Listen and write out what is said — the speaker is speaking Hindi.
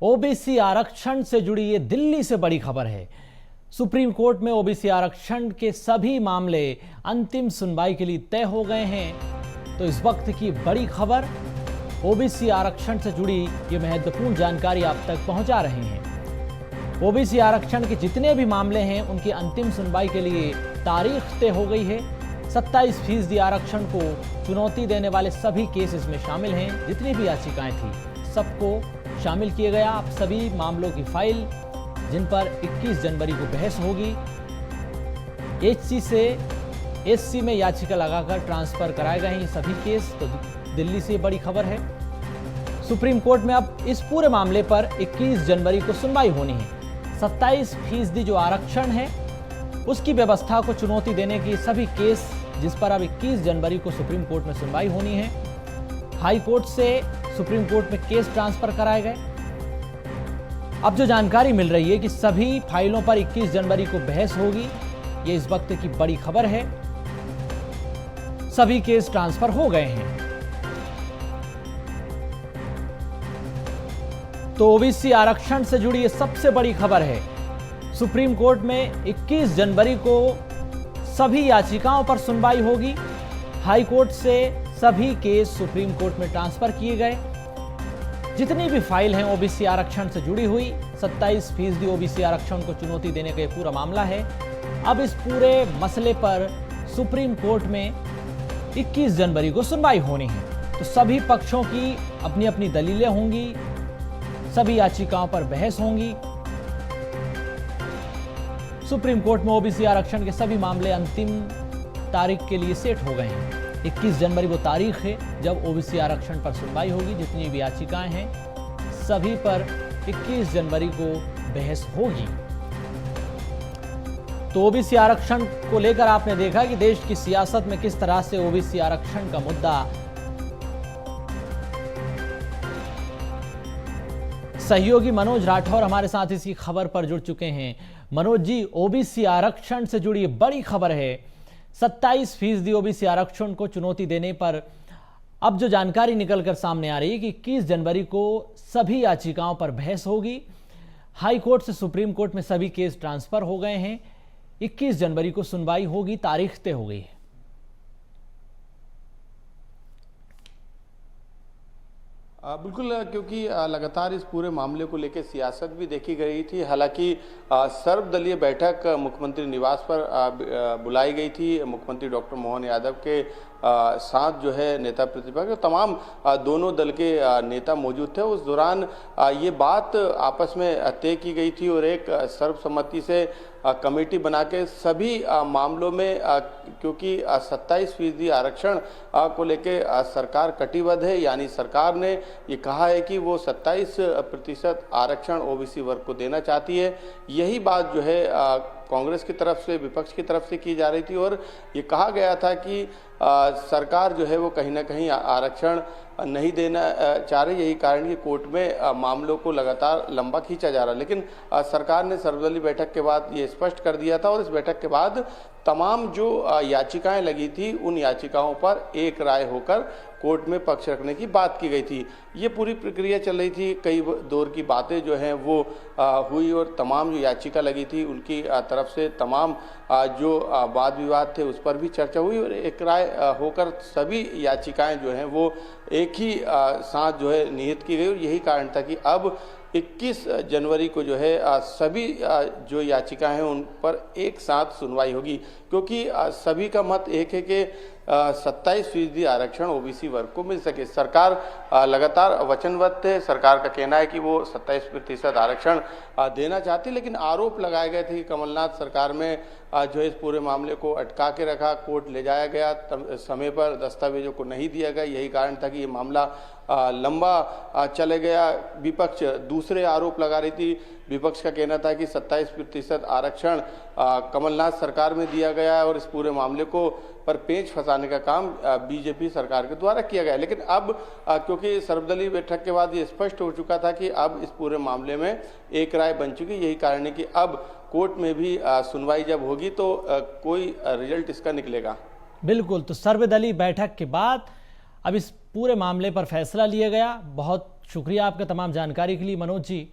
ओबीसी आरक्षण से जुड़ी ये दिल्ली से बड़ी खबर है। सुप्रीम कोर्ट में ओबीसी आरक्षण के सभी मामले अंतिम सुनवाई के लिए तय हो गए हैं। तो इस वक्त की बड़ी खबर, ओबीसी आरक्षण से जुड़ी ये महत्वपूर्ण जानकारी आप तक पहुंचा रहे हैं। ओबीसी आरक्षण के जितने भी मामले हैं उनकी अंतिम सुनवाई के लिए तारीख तय हो गई है। 27% आरक्षण को चुनौती देने वाले सभी केस इसमें शामिल हैं। जितनी भी याचिकाएं थी सबको शामिल किया गया। अब सभी मामलों की फाइल जिन पर 21 जनवरी को बहस होगी, एचसी से एससी में याचिका लगाकर ट्रांसफर कराए गए हैं ये सभी केस। तो दिल्ली से बड़ी खबर है। सुप्रीम कोर्ट में अब इस पूरे मामले पर 21 जनवरी को सुनवाई होनी है। 27% जो आरक्षण है उसकी व्यवस्था को चुनौती देने की सभी केस जिस पर अब 21 जनवरी को सुप्रीम कोर्ट में सुनवाई होनी है। हाई कोर्ट से सुप्रीम कोर्ट में केस ट्रांसफर कराए गए। अब जो जानकारी मिल रही है कि सभी फाइलों पर 21 जनवरी को बहस होगी, ये इस वक्त की बड़ी खबर है। सभी केस ट्रांसफर हो गए हैं। तो ओबीसी आरक्षण से जुड़ी ये सबसे बड़ी खबर है। सुप्रीम कोर्ट में 21 जनवरी को सभी याचिकाओं पर सुनवाई होगी। हाई कोर्ट से सभी केस सुप्रीम कोर्ट में ट्रांसफर किए गए। जितनी भी फाइल हैं ओबीसी आरक्षण से जुड़ी हुई, 27% ओबीसी आरक्षण को चुनौती देने का पूरा मामला है। अब इस पूरे मसले पर सुप्रीम कोर्ट में 21 जनवरी को सुनवाई होनी है। तो सभी पक्षों की अपनी अपनी दलीलें होंगी, सभी याचिकाओं पर बहस होंगी। सुप्रीम कोर्ट में ओबीसी आरक्षण के सभी मामले अंतिम तारीख के लिए सेट हो गए हैं। 21 जनवरी वो तारीख है जब ओबीसी आरक्षण पर सुनवाई होगी। जितनी भी याचिकाएं हैं सभी पर 21 जनवरी को बहस होगी। तो ओबीसी आरक्षण को लेकर आपने देखा कि देश की सियासत में किस तरह से ओबीसी आरक्षण का मुद्दा सहयोगी मनोज राठौर हमारे साथ इसी खबर पर जुड़ चुके हैं। मनोज जी, ओबीसी आरक्षण से जुड़ी बड़ी खबर है। 27% ओबीसी आरक्षण को चुनौती देने पर अब जो जानकारी निकलकर सामने आ रही है कि 21 जनवरी को सभी याचिकाओं पर बहस होगी। हाई कोर्ट से सुप्रीम कोर्ट में सभी केस ट्रांसफर हो गए हैं। 21 जनवरी को सुनवाई होगी, तारीख तय हो गई है। बिल्कुल, क्योंकि लगातार इस पूरे मामले को लेकर सियासत भी देखी गई थी। हालांकि सर्वदलीय बैठक मुख्यमंत्री निवास पर बुलाई गई थी। मुख्यमंत्री डॉक्टर मोहन यादव के साथ जो है नेता प्रतिपक्ष तमाम दोनों दल के नेता मौजूद थे। उस दौरान ये बात आपस में तय की गई थी और एक सर्वसम्मति से कमेटी बना के सभी मामलों में, क्योंकि 27% आरक्षण को लेके सरकार कटिबद्ध है, यानी सरकार ने ये कहा है कि वो 27% आरक्षण ओबीसी वर्ग को देना चाहती है। यही बात जो है कांग्रेस की तरफ से, विपक्ष की तरफ से की जा रही थी और ये कहा गया था कि सरकार जो है वो कहीं ना कहीं आरक्षण नहीं देना चाह रही। यही कारण कि कोर्ट में मामलों को लगातार लंबा खींचा जा रहा है। लेकिन सरकार ने सर्वदलीय बैठक के बाद ये स्पष्ट कर दिया था और इस बैठक के बाद तमाम जो याचिकाएं लगी थी उन याचिकाओं पर एक राय होकर कोर्ट में पक्ष रखने की बात की गई थी। ये पूरी प्रक्रिया चल रही थी। कई दौर की बातें जो हैं वो हुई और तमाम जो याचिका लगी थी उनकी तरफ से तमाम जो वाद विवाद थे उस पर भी चर्चा हुई और एक राय होकर सभी याचिकाएं जो हैं वो एक ही साथ जो है निहित की गई। और यही कारण था कि अब 21 जनवरी को जो है सभी जो याचिकाएं हैं उन पर एक साथ सुनवाई होगी, क्योंकि सभी का मत एक है कि 27% आरक्षण ओबीसी वर्ग को मिल सके। सरकार लगातार वचनबद्ध है। सरकार का कहना है कि वो 27% आरक्षण देना चाहती, लेकिन आरोप लगाए गए थे कि कमलनाथ सरकार में जो है इस पूरे मामले को अटका के रखा, कोर्ट ले जाया गया, समय पर दस्तावेजों को नहीं दिया गया। यही कारण था कि ये मामला लंबा चले गया। विपक्ष दूसरे आरोप लगा रही थी। विपक्ष का कहना था कि 27% आरक्षण कमलनाथ सरकार में दिया गया और इस पूरे मामले को पर पेंच फंसाने का काम बीजेपी सरकार के द्वारा किया गया। लेकिन अब क्योंकि सर्वदलीय बैठक के बाद ये स्पष्ट हो चुका था कि अब इस पूरे मामले में एक राय बन चुकी। यही कारण है कि अब कोर्ट में भी सुनवाई जब होगी तो कोई रिजल्ट इसका निकलेगा। बिल्कुल, तो सर्वदलीय बैठक के बाद अब इस पूरे मामले पर फैसला लिया गया। बहुत शुक्रिया आपका तमाम जानकारी के लिए मनोज जी।